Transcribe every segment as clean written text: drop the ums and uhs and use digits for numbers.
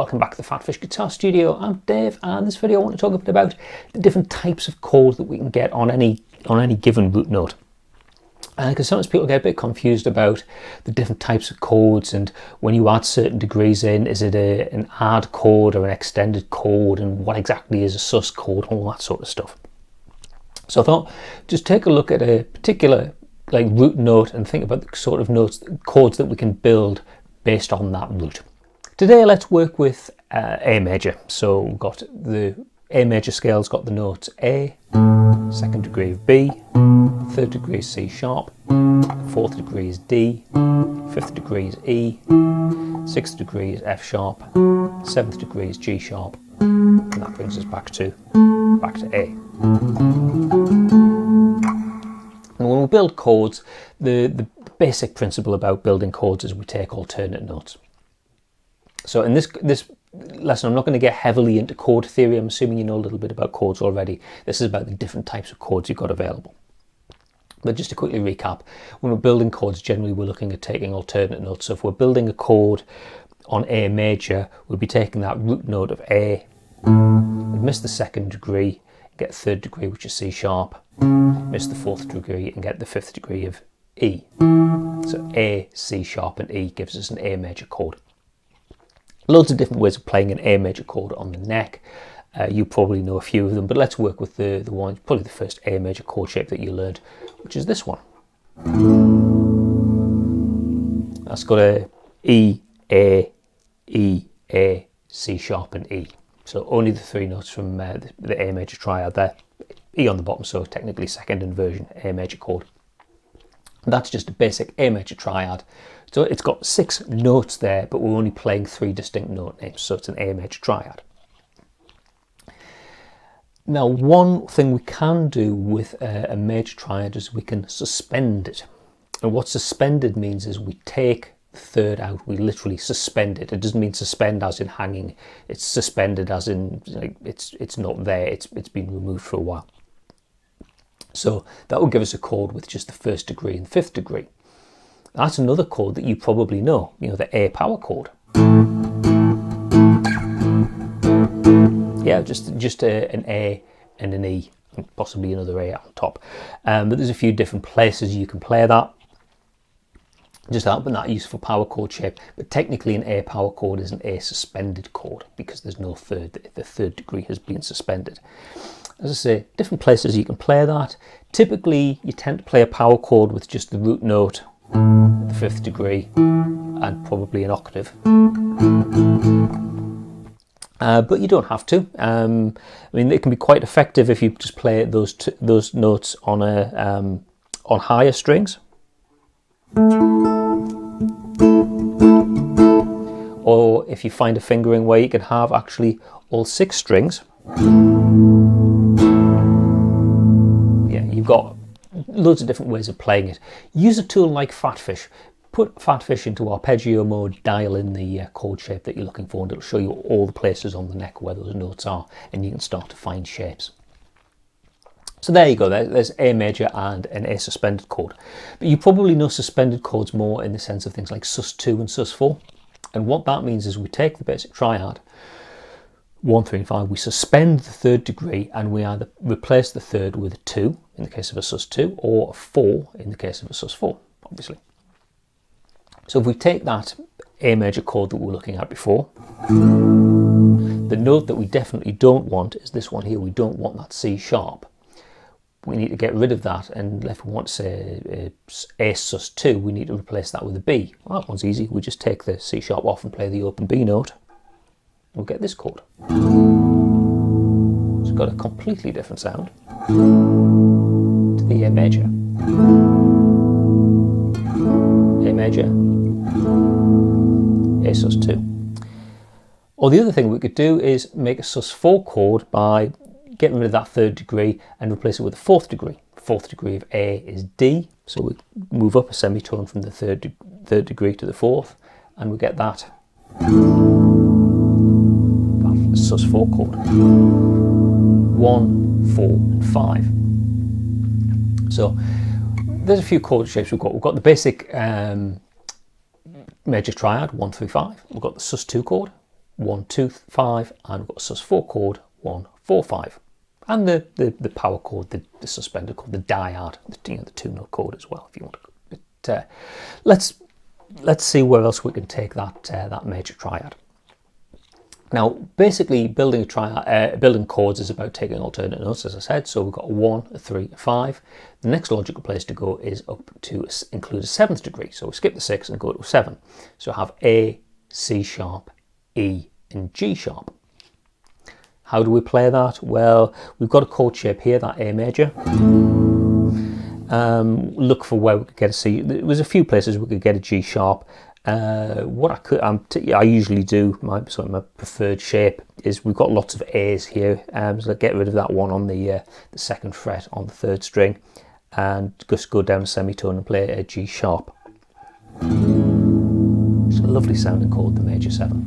welcome back to the PhatPhish Guitar Studio. I'm Dave, and in this video I want to talk a bit about the different types of chords that we can get on any given root note. Because sometimes people get a bit confused about the different types of chords, and when you add certain degrees in, is it an add chord or an extended chord, and what exactly is a sus chord, all that sort of stuff. So I thought just take a look at a particular root note and think about the sort of chords that we can build based on that root. Today let's work with A major. So we've got the A major scale's got the notes A, second degree of B, third degree is C sharp, fourth degree is D, fifth degree is E, sixth degree is F sharp, seventh degree is G sharp, and that brings us back to A. And when we build chords, the basic principle about building chords is we take alternate notes. So in this lesson, I'm not going to get heavily into chord theory. I'm assuming you know a little bit about chords already. This is about the different types of chords you've got available. But just to quickly recap, when we're building chords, generally we're looking at taking alternate notes. So if we're building a chord on A major, we'll be taking that root note of A, we'd miss the second degree, get third degree, which is C sharp, miss the fourth degree and get the fifth degree of E. So A, C sharp and E gives us an A major chord. Loads of different ways of playing an A major chord on the neck. You probably know a few of them, but let's work with the one, probably the first A major chord shape that you learned, which is this one. That's got a E, A, C sharp and E. So only the three notes from the A major triad there. E on the bottom, so technically second inversion A major chord. And that's just a basic A major triad. So it's got 6 notes there, but we're only playing 3 distinct note names, so it's an A major triad. Now, one thing we can do with a major triad is we can suspend it. And what suspended means is we take the third out, we literally suspend it. It doesn't mean suspend as in hanging, it's suspended as in it's not there, it's been removed for a while. So that will give us a chord with just the first degree and fifth degree. That's another chord that you probably know, the A power chord. Yeah, just an A and an E, and possibly another A on top. But there's a few different places you can play that. Just that, but that useful power chord shape. But technically an A power chord is an A suspended chord because there's no third, the third degree has been suspended. As I say, different places you can play that. Typically you tend to play a power chord with just the root note, the fifth degree, and probably an octave. But you don't have to. I mean, it can be quite effective if you just play those notes on on higher strings, or if you find a fingering where you can have actually all 6 strings. Yeah, you've got loads of different ways of playing it. Use a tool like PhatPhish. Put PhatPhish into arpeggio mode, dial in the chord shape that you're looking for, and it'll show you all the places on the neck where those notes are, and you can start to find shapes. So there you go, there's A major and an A suspended chord. But you probably know suspended chords more in the sense of things like sus2 and sus4. And what that means is we take the basic triad, 1, 3 and 5, we suspend the third degree and we either replace the third with a 2 in the case of a sus2 or a 4 in the case of a sus4, obviously. So if we take that A major chord that we were looking at before, the note that we definitely don't want is this one here. We don't want that C sharp. We need to get rid of that, and if we want to say A sus2, we need to replace that with a B. Well, that one's easy. We just take the C sharp off and play the open B note. We'll get this chord. It's got a completely different sound to the A major. A major, A sus2. Or the other thing we could do is make a sus4 chord by getting rid of that third degree and replace it with a fourth degree. Fourth degree of A is D, so we move up a semitone from the third degree to the fourth, and we get that sus4 chord. 1, 4 and 5. So there's a few chord shapes we've got. We've got the basic major triad, 1, 3, 5. We've got the sus2 chord, 1, 2, 5, and we've got a sus4 chord, 1, 4, 5. And the power chord, the suspended chord, the dyad, the 2-note chord as well, if you want to. But let's see where else we can take that major triad. Now, basically, building chords is about taking alternate notes, as I said. So we've got a 1, a 3, a 5. The next logical place to go is up to include a 7th degree. So we skip the 6 and go to a 7. So have A, C sharp, E, and G sharp. How do we play that? Well, we've got a chord shape here, that A major. Look for where we could get a C. There was a few places we could get a G sharp. I usually do, my preferred shape is we've got lots of A's here, so get rid of that one on the 2nd fret on the 3rd string and just go down a semitone and play a G sharp. It's a lovely sounding chord, the major 7.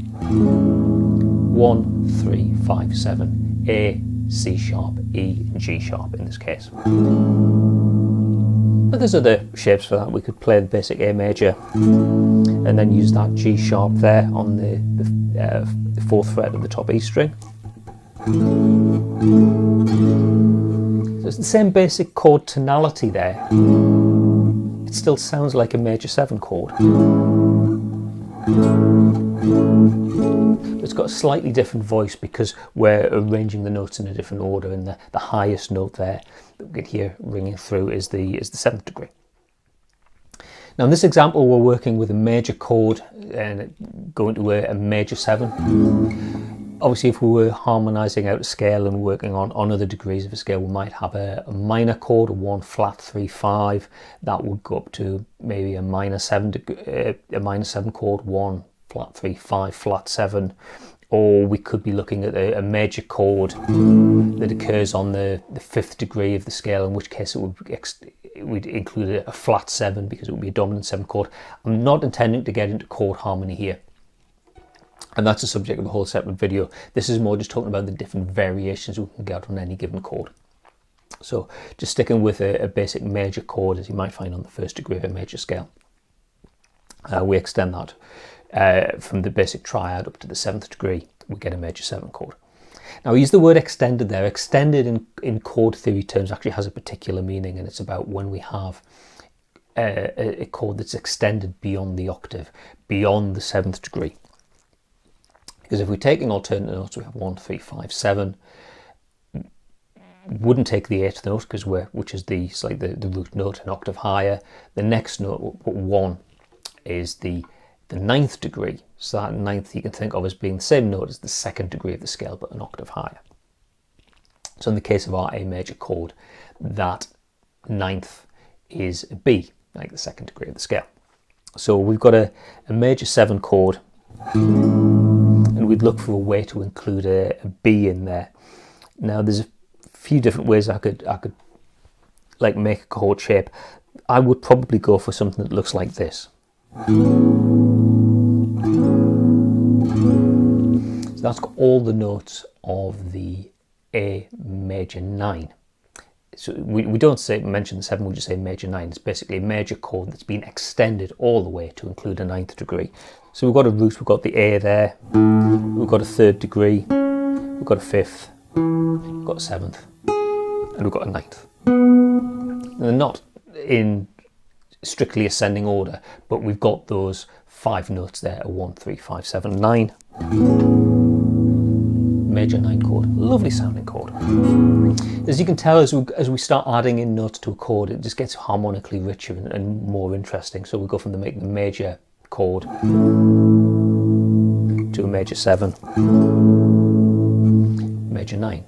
1, 3, 5, 7, A, C sharp, E, and G sharp in this case. But there's other shapes for that. We could play the basic A major and then use that G sharp there on the 4th fret of the top E string. So it's the same basic chord tonality there. It still sounds like a major 7 chord. It's got a slightly different voice because we're arranging the notes in a different order, and the highest note there that we can hear ringing through is the 7th degree. Now in this example we're working with a major chord and going to a major 7. Obviously if we were harmonising out a scale and working on other degrees of a scale, we might have a minor chord, a 1 flat 3 5. That would go up to maybe a minor 7 chord, 1 flat 3 5 flat 7. Or we could be looking at a major chord that occurs on the 5th degree of the scale, in which case it would include a flat 7 because it would be a dominant 7 chord. I'm not intending to get into chord harmony here, and that's the subject of a whole separate video. This is more just talking about the different variations we can get on any given chord. So just sticking with a basic major chord, as you might find on the 1st degree of a major scale. We extend that from the basic triad up to the 7th degree, we get a major 7 chord. Now, I use the word extended there. Extended in chord theory terms actually has a particular meaning, and it's about when we have a chord that's extended beyond the octave, beyond the 7th degree. Because if we're taking alternate notes, we have 1, 3, 5, 7. Wouldn't take the 8th note which is the root note, an octave higher. The next note, 1, is the 9th degree. So that 9th you can think of as being the same note as the 2nd degree of the scale, but an octave higher. So in the case of our A major chord, that 9th is a B, like the 2nd degree of the scale. So we've got a major 7 chord, and we'd look for a way to include a B in there. Now there's a few different ways I could like make a chord shape. I would probably go for something that looks like this. So that's got all the notes of the A major 9. So we don't mention the 7, we just say major 9. It's basically a major chord that's been extended all the way to include a 9th degree. So we've got a root, we've got the A there, we've got a 3rd degree, we've got a 5th, we've got a 7th, and we've got a 9th. And they're not in strictly ascending order, but we've got those 5 notes there, a 1, 3, 5, 7, 9. Major 9 chord, lovely sounding chord. As you can tell, as we start adding in notes to a chord, it just gets harmonically richer and more interesting. So we go from the major chord to a major 7, major 9.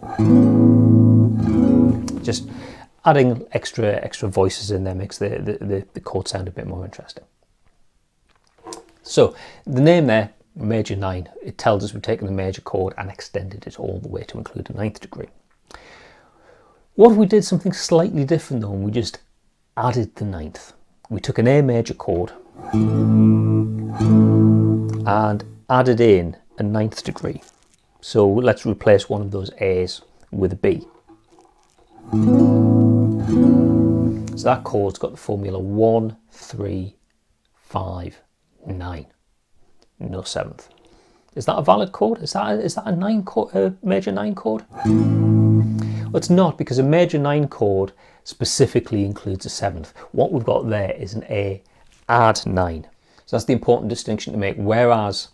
Just adding extra voices in there makes the chord sound a bit more interesting. So the name there, major 9, it tells us we've taken the major chord and extended it all the way to include a 9th degree. What if we did something slightly different though, and we just added the 9th? We took an A major chord and added in a 9th degree. So let's replace one of those A's with a B. So that chord's got the formula 1, 3, 5, 9. No 7th. Is that a valid chord? Is that a major 9 chord? Well, it's not, because a major 9 chord specifically includes a 7th. What we've got there is an A add 9. So that's the important distinction to make. Whereas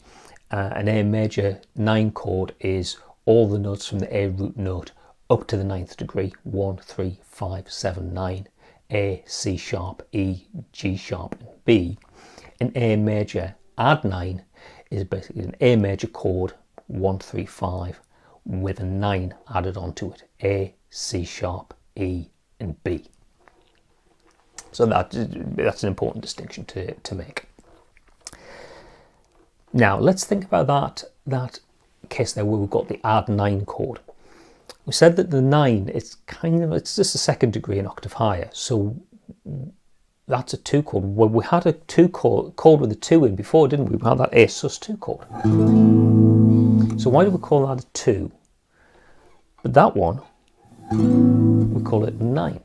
an A major 9 chord is all the notes from the A root note up to the 9th degree, 1, 3, 5, 7, 9, A, C sharp, E, G sharp, and B. An A major add 9 is basically an A major chord, 1, 3, 5, with a 9 added onto it, A, C sharp, E, and B. So that's an important distinction to make. Now let's think about that case there where we've got the add 9 chord. We said that the 9, it's just a 2nd degree, an octave higher. So that's a 2 chord. Well, we had a 2 chord with a 2 in before, didn't we? We had that A sus2 chord. So why do we call that a 2? But that one, we call it 9.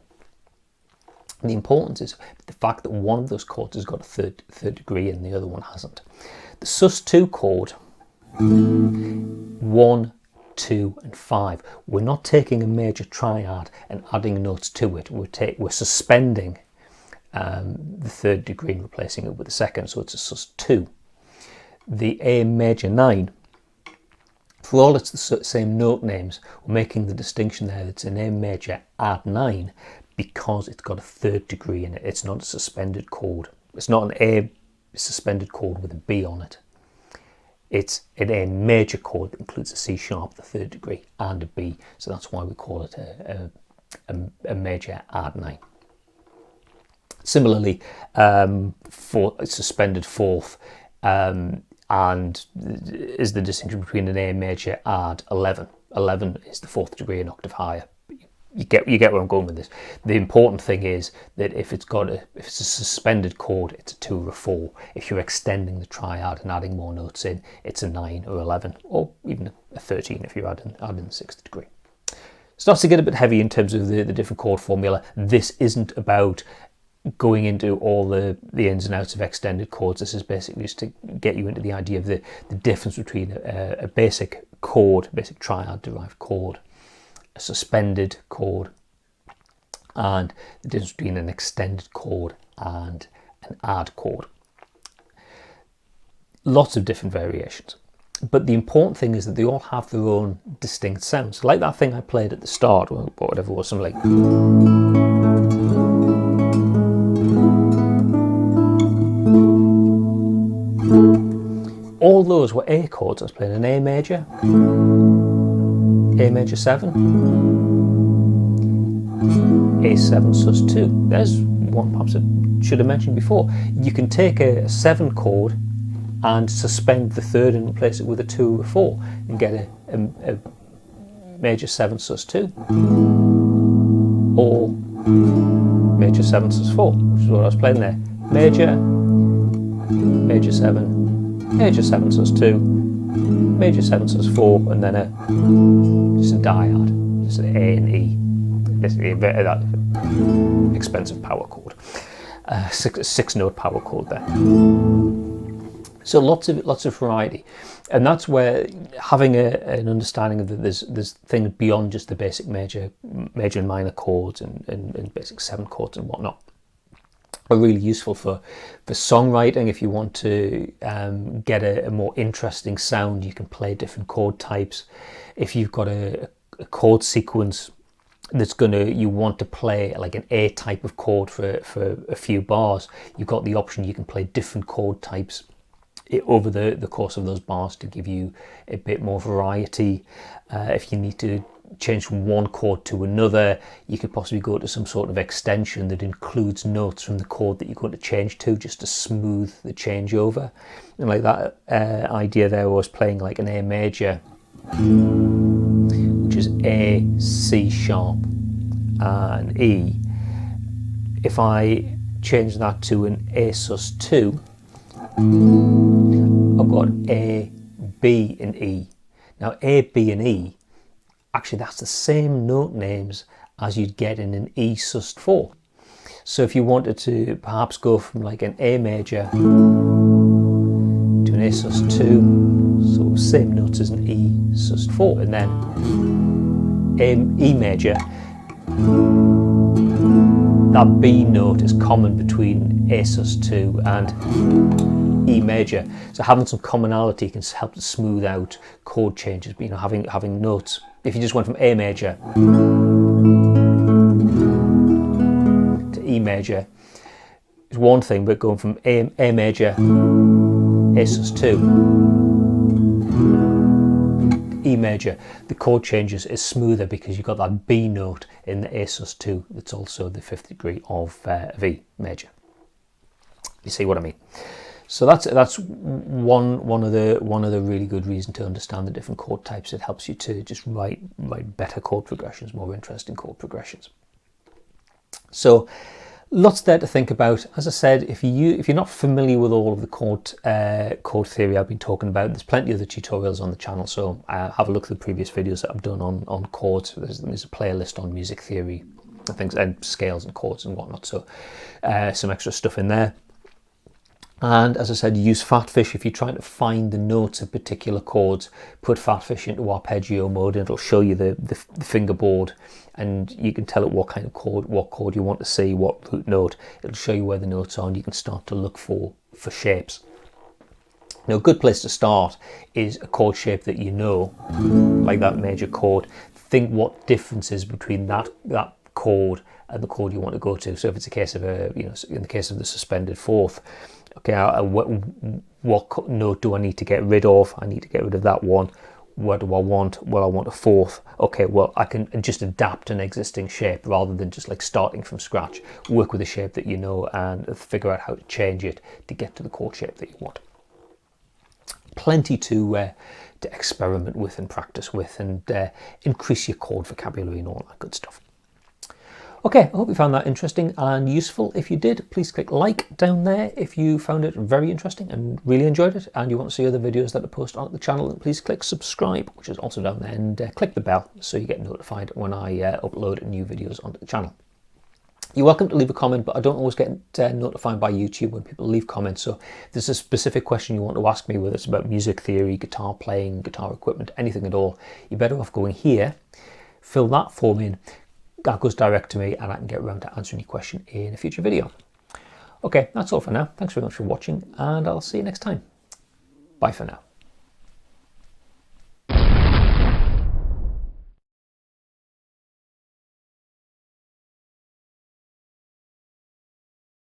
And the importance is the fact that one of those chords has got a third degree and the other one hasn't. The sus2 chord, 1, 2, and 5. We're not taking a major triad and adding notes to it. We're suspending the 3rd degree and replacing it with the 2nd, so it's a sus2. The A major 9, for all it's the same note names, we're making the distinction there that it's an A major add 9 because it's got a 3rd degree in it. It's not a suspended chord. It's not an A suspended chord with a B on it. It's an A major chord that includes a C sharp, the 3rd degree, and a B. So that's why we call it a major add 9. Similarly, for suspended 4th, and is the distinction between an A major add 11. 11 is the 4th degree, an octave higher. You get where I'm going with this. The important thing is that if it's a suspended chord, it's a 2 or a 4. If you're extending the triad and adding more notes in, it's a 9 or 11, or even a 13 if you're adding the 6th degree. It starts to get a bit heavy in terms of the different chord formula. This isn't about going into all the ins and outs of extended chords. This is basically just to get you into the idea of the difference between a basic chord, basic triad derived chord, a suspended chord, and the difference between an extended chord and an add chord. Lots of different variations, but the important thing is that they all have their own distinct sounds. Like that thing I played at the start, or whatever it was, something like all those were A chords. I was playing an A major, A major 7, A7 sus2. There's one perhaps I should have mentioned before. You can take a 7 chord and suspend the 3rd and replace it with a 2 or a 4 and get a major 7 sus2, or major 7 sus4, which is what I was playing there. Major, major 7, major 7 sus2, major 7 sus4, and then just a dyad, just an A and E, basically that expensive power chord, 6-note power chord there. So lots of variety, and that's where having an understanding of that there's things beyond just the basic major and minor chords and basic 7 chords and whatnot are really useful for songwriting. If you want to get a more interesting sound, you can play different chord types. If you've got a chord sequence that's you want to play like an A type of chord for a few bars, you've got the option. You can play different chord types over the course of those bars to give you a bit more variety. If you need to change from one chord to another, you could possibly go to some sort of extension that includes notes from the chord that you're going to change to, just to smooth the changeover. And like that idea there was playing like an A major, which is A, C sharp, and E. If I change that to an A sus2, I've got A, B, and E. Now A, B, and E, actually that's the same note names as you'd get in an E sus4. So if you wanted to perhaps go from like an A major to an A sus2, so same notes as an E sus4, and then E major. That B note is common between A sus2 and E major, so having some commonality can help to smooth out chord changes. But, you know, having notes, if you just went from A major to E major is one thing, but going from A major, A sus2, E major, the chord changes is smoother because you've got that B note in the A sus2 that's also the 5th degree of E major. You see what I mean? So that's one of the really good reasons to understand the different chord types. It helps you to just write better chord progressions, more interesting chord progressions. So lots there to think about. As I said, if you're not familiar with all of the chord theory I've been talking about, there's plenty of the tutorials on the channel. So have a look at the previous videos that I've done on chords. There's a playlist on music theory and things, and scales and chords and whatnot. So some extra stuff in there. And as I said, use PhatPhish if you're trying to find the notes of particular chords. Put PhatPhish into arpeggio mode and it'll show you the fingerboard, and you can tell it what kind of chord, what chord you want to see, what root note. It'll show you where the notes are, and you can start to look for shapes. Now, a good place to start is a chord shape that you know, like that major chord. Think what differences between that chord and the chord you want to go to. So if it's a case of in the case of the suspended fourth, okay, what note do I need to get rid of? I need to get rid of that one. What do I want? Well, I want a fourth. Okay, well, I can just adapt an existing shape rather than just like starting from scratch. Work with a shape that you know and figure out how to change it to get to the chord shape that you want. Plenty to experiment with and practice with, and increase your chord vocabulary and all that good stuff. Okay, I hope you found that interesting and useful. If you did, please click like down there if you found it very interesting and really enjoyed it, and you want to see other videos that I post on the channel, then please click subscribe, which is also down there, and click the bell so you get notified when I upload new videos onto the channel. You're welcome to leave a comment, but I don't always get notified by YouTube when people leave comments. So if there's a specific question you want to ask me, whether it's about music theory, guitar playing, guitar equipment, anything at all, you're better off going here, fill that form in. That goes direct to me, and I can get around to answering your question in a future video. Okay, that's all for now. Thanks very much for watching, and I'll see you next time. Bye for now.